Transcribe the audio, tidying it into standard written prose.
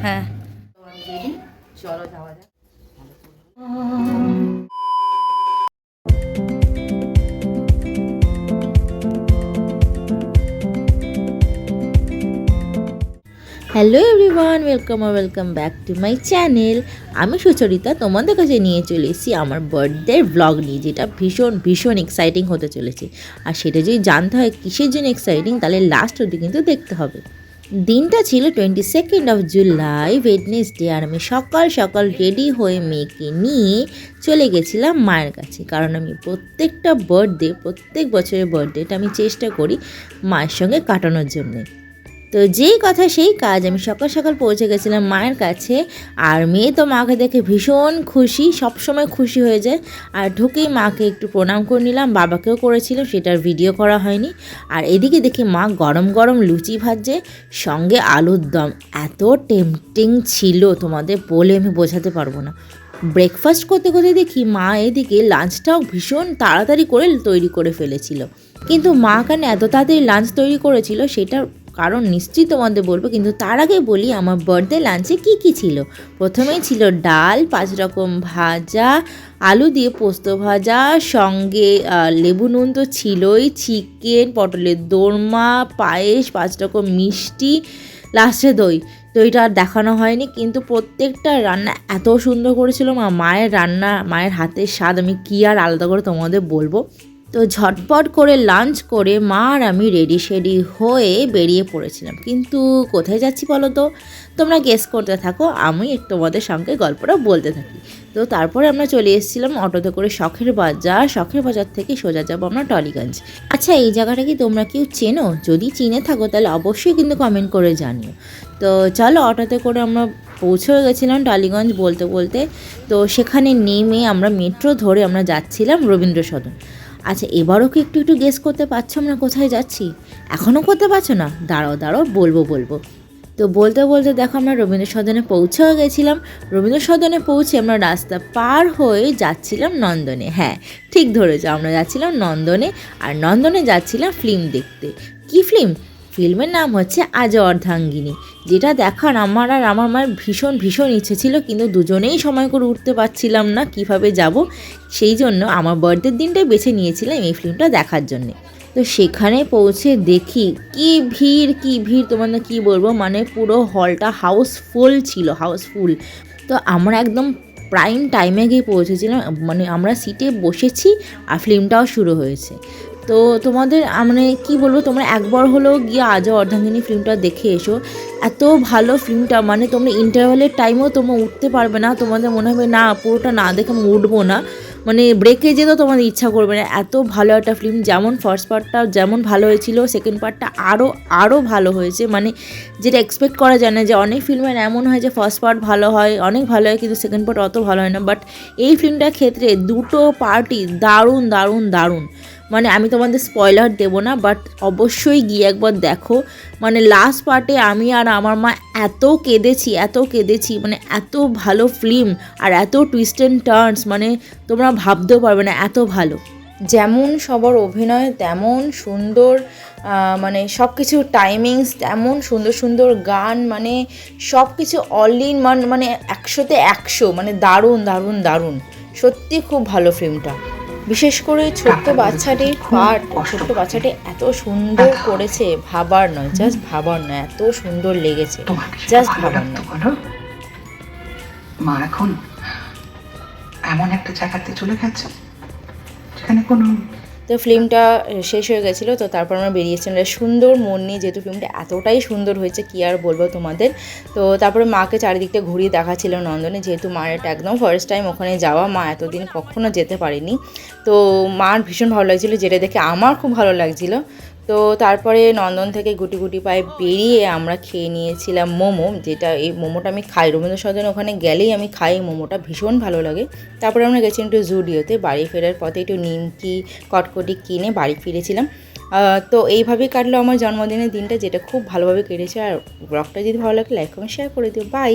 হ্যাঁ চলো যাওয়া যাক। Hello everyone, welcome back to my channel. আমি সুচরিতা তোমাদের কাছে নিয়ে চলে এসেছি আমার বার্থডে ব্লগ নিয়ে, যেটা ভীষণ ভীষণ এক্সাইটিং হতে চলেছে। আর সেটা যদি জানতে হয় কিসের জন্য এক্সাইটিং, তাহলে লাস্ট অবধি কিন্তু দেখতে হবে। দিনটা ছিল 22 জুলাই, ওয়েডনেসডে। আর আমি সকাল সকাল রেডি হয়ে মেয়েকে নিয়ে চলে গেছিলাম মায়ের কাছে, কারণ আমি প্রত্যেক বছরের বার্থডেটা আমি চেষ্টা করি মায়ের সঙ্গে কাটানোর জন্যে। তো যেই কথা সেই কাজ, আমি সকাল সকাল পৌঁছে গেছিলাম মায়ের কাছে। আর মেয়ে তো মাকে দেখে ভীষণ খুশি, সবসময় খুশি হয়ে যায়। আর ঢুকেই মাকে একটু প্রণাম করে নিলাম, বাবাকেও করেছিলাম, সেটার ভিডিও করা হয়নি। আর এদিকে দেখি মা গরম গরম লুচি ভাজছে, সঙ্গে আলুর দম। এত টেম্পটিং ছিল, তোমাদের বলে আমি বোঝাতে পারবো না। ব্রেকফাস্ট করতে করতে দেখি মা এদিকে লাঞ্চটাও ভীষণ তাড়াতাড়ি করে তৈরি করে ফেলেছিল। কিন্তু মা কেন এত তাড়াতাড়ি লাঞ্চ তৈরি করেছিল সেটা কারণ নিশ্চয়ই তোমাদের বলবো, কিন্তু তার আগে বলি আমার বার্থডে লাঞ্চে কী কী ছিল। প্রথমেই ছিল ডাল, 5 রকম ভাজা, আলু দিয়ে পোস্ত ভাজা, সঙ্গে লেবু নুন তো ছিলই, চিকেন, পটলের দোরমা, পায়েস, 5 রকম মিষ্টি, লাস্টে দই। দইটা আর দেখানো হয়নি, কিন্তু প্রত্যেকটা রান্না এত সুন্দর করেছিল মায়ের রান্না, মায়ের হাতের স্বাদ আমি কী আর আলাদা করে তোমাদের বলবো। তো ঝটপট করে লাঞ্চ করে মা আর আমি রেডি হয়ে বেরিয়ে পড়েছিলাম। কিন্তু কোথায় যাচ্ছি বলো তো? তোমরা গেস করতে থাকো, আমি তোমাদের সঙ্গে গল্পটা বলতে থাকি। তো তারপরে আমরা চলে এসেছিলাম অটোতে করে শখের বাজার থেকে সোজা যাবো আমরা টলিগঞ্জ। আচ্ছা, এই জায়গাটা কি তোমরা কেউ চেনো? যদি চিনে থাকো তাহলে অবশ্যই কিন্তু কমেন্ট করে জানিও। তো চলো, অটোতে করে আমরা পৌঁছে গেছিলাম টালিগঞ্জ বলতে বলতে। তো সেখানে নেমে আমরা মেট্রো ধরে আমরা যাচ্ছিলাম রবীন্দ্র সদন। আচ্ছা, এবারও কি একটু গেস করতে পারছো আমরা কোথায় যাচ্ছি? এখনও করতে পারছো না? দাঁড়াও বলবো। তো বলতে বলতে দেখো আমরা রবীন্দ্র সদনে পৌঁছেও গেছিলাম। রবীন্দ্র সদনে পৌঁছে আমরা রাস্তা পার হয়ে যাচ্ছিলাম নন্দনে। হ্যাঁ, ঠিক ধরেছো, আমরা যাচ্ছিলাম নন্দনে। আর নন্দনে যাচ্ছিলাম ফিল্ম দেখতে। কি ফিল্মের নাম হচ্ছে আজ অর্ধাঙ্গিনী, যেটা দেখার আমার আর আমার মায়ের ভীষণ ভীষণ ইচ্ছে ছিল, কিন্তু দুজনেই সময় করে উঠতে পারছিলাম না কিভাবে যাব। সেই জন্য আমার বার্থডের দিনটাই বেছে নিয়েছিলাম এই ফিল্মটা দেখার জন্যে। তো সেখানে পৌঁছে দেখি কি ভিড় তোমাদের কি বলবো, মানে পুরো হলটা হাউসফুল ছিল, হাউসফুল। তো আমরা একদম প্রাইম টাইমে গিয়ে পৌঁছেছিলাম, মানে আমরা সিটে বসেছি আর ফিল্মটাও শুরু হয়েছে। তো তোমাদের মানে কি বলবো, তোমরা একবার হলেও গিয়ে আজও অর্ধাঙ্গিনী ফিল্মটা দেখে এসো। এত ভালো ফিল্মটা, মানে তোমরা ইন্টারভেলের টাইমেও তোমরা উঠতে পারবে না, তোমাদের মনে হবে না পুরোটা না দেখে আমি উঠবো না, মানে ব্রেকে যেতেও তোমাদের ইচ্ছা করবে না। এত ভালো একটা ফিল্ম, যেমন ফার্স্ট পার্টটা যেমন ভালো হয়েছিল, সেকেন্ড পার্টটা আরও ভালো হয়েছে। মানে যেটা এক্সপেক্ট করা যায় না, যে অনেক ফিল্মের এমন হয় যে ফার্স্ট পার্ট ভালো হয়, অনেক ভালো হয়, কিন্তু সেকেন্ড পার্ট অত ভালো হয় না। বাট এই ফিল্মটার ক্ষেত্রে দুটো পার্টই দারুণ। মানে আমি তোমাদের স্পয়লার দেবো না, বাট অবশ্যই গিয়ে একবার দেখো। মানে লাস্ট পার্টে আমি আর আমার মা এত কেঁদেছি, মানে এত ভালো ফিল্ম আর এত টুইস্ট অ্যান্ড টার্নস, মানে তোমরা ভাবতেও পারবে না এত ভালো। যেমন সবার অভিনয় তেমন সুন্দর, মানে সব কিছু টাইমিংস তেমন সুন্দর গান, মানে সব কিছু অল ইন মানে 100তে 100, মানে দারুণ। সত্যি খুব ভালো ফিল্মটা। বিশেষ করে ছোট্ট বাচ্চাটি এত সুন্দর করেছে, ভাবার নয়, এত সুন্দর লেগেছে, জাস্ট ভাবার নয়। মা এখন এমন একটা জায়গাতে চলে গেছে যেখানে কোনো। তো ফিল্মটা শেষ হয়ে গেছিলো। তো তারপর আমরা বেরিয়েছিলাম সুন্দর মন নিয়ে, যেহেতু ফিল্মটা এতটাই সুন্দর হয়েছে কি আর বলবো তোমাদের। তো তারপরে মাকে চারিদিকটা ঘুরিয়ে দেখাচ্ছিল নন্দনে, যেহেতু মার এটা একদম ফার্স্ট টাইম ওখানে যাওয়া, মা এতদিন কখনো যেতে পারেনি। তো মার ভীষণ ভালো লাগছিলো, যেটা দেখে আমার খুব ভালো লাগছিলো। তো তারপরে নন্দন থেকে গুটি পায়ে বেরিয়ে আমরা খেয়ে নিয়েছিলাম মোমো, যেটা এই মোমোটা আমি খাই রবীন্দ্র সদনে, ওখানে গেলেই আমি খাই মোমোটা, ভীষণ ভালো লাগে। তারপরে আমরা গেছিলাম একটু জুডিওতে, বাড়ি ফেরার পথে একটু নিমকি কটকটি কিনে বাড়ি ফিরেছিলাম। তো এইভাবেই কাটলো আমার জন্মদিনের দিনটা, যেটা খুব ভালোভাবে কেটেছে। আর ব্লগটা যদি ভালো লাগে লাইক কমেন্ট শেয়ার করে দিও। বাই।